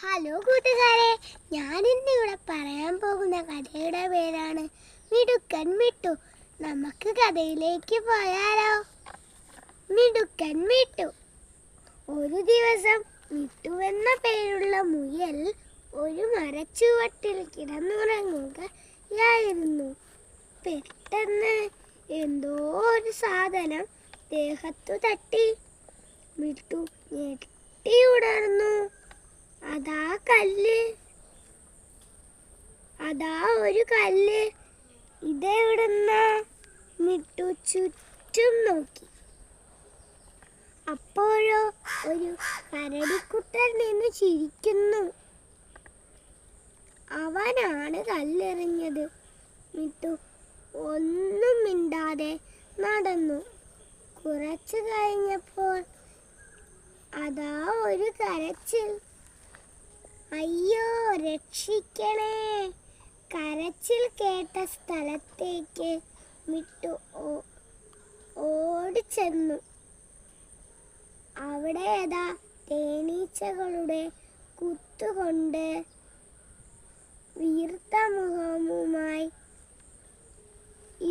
Hello കൂട്ടുകാരെ, ഞാനിന്ന് ഇവിടെ പറയാൻ പോകുന്ന കഥയുടെ പേരാണ് മിടുക്കൻ മിട്ടു. നമുക്ക് കഥയിലേക്ക് പോയാലോ? മിടുക്കൻ മിട്ടു. ഒരു ദിവസം മിട്ടു എന്ന പേരുള്ള മുയൽ ഒരു മരച്ചുവട്ടിൽ കിടന്നുറങ്ങുകയായിരുന്നു. പെട്ടെന്ന് എന്തോ ഒരു സാധനം ദേഹത്തു തട്ടി. മിട്ടു ഞെട്ടി ഉണർന്നു. അതാ ഒരു കല്ല്. ഇതെവിടുന്നാ? മിട്ടു ചുറ്റും നോക്കി. അപ്പോഴോ ഒരു കരടിക്കുട്ടൻ നിന്ന് ചിരിക്കുന്നു. അവനാണ് കല്ലെറിഞ്ഞത്. മിട്ടു ഒന്നും മിണ്ടാതെ നടന്നു. കുറച്ചു കഴിഞ്ഞപ്പോൾ അതാ ഒരു കരച്ചിൽ. അയ്യോ, രക്ഷിക്കണേ! കരച്ചിൽ കേട്ട സ്ഥലത്തേക്ക് മിട്ടു ഓടിച്ചെന്നു. അവിടെ ഏതാ തേനീച്ചകളുടെ കുത്തുകൊണ്ട് വീർത്ത മുഖവുമായി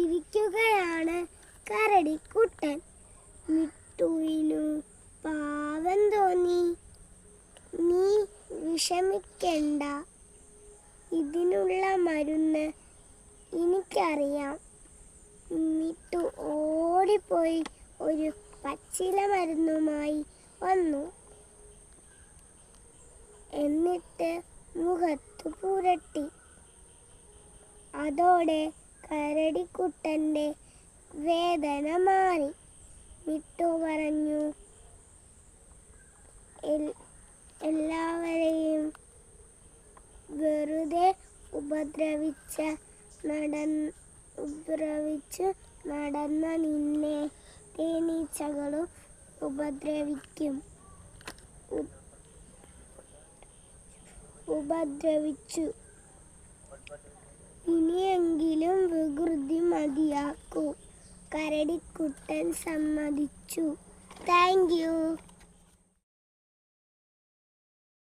ഇരിക്കുകയാണ് കരടിക്കുട്ടൻ. മിട്ടുവിനു പാവം തോന്നി. നീ വിഷമിക്കണ്ട, ഇതിനുള്ള മരുന്ന് എനിക്കറിയാം. മിട്ടു ഓടിപ്പോയി ഒരു പച്ചില മരുന്നുമായി വന്നു. എന്നിട്ട് മുഖത്തു പുരട്ടി. അതോടെ കരടിക്കുട്ടന്റെ വേദന മാറി. മിട്ടു പറഞ്ഞു, എല്ലാവരെയും വെറുതെ ഉപദ്രവിച്ചു നടന്ന നിന്നെ തേനീച്ചകളും ഉപദ്രവിച്ചു. ഇനിയെങ്കിലും വികൃതി മതിയാക്കൂ. കരടിക്കുട്ടൻ സമ്മതിച്ചു. Thank you.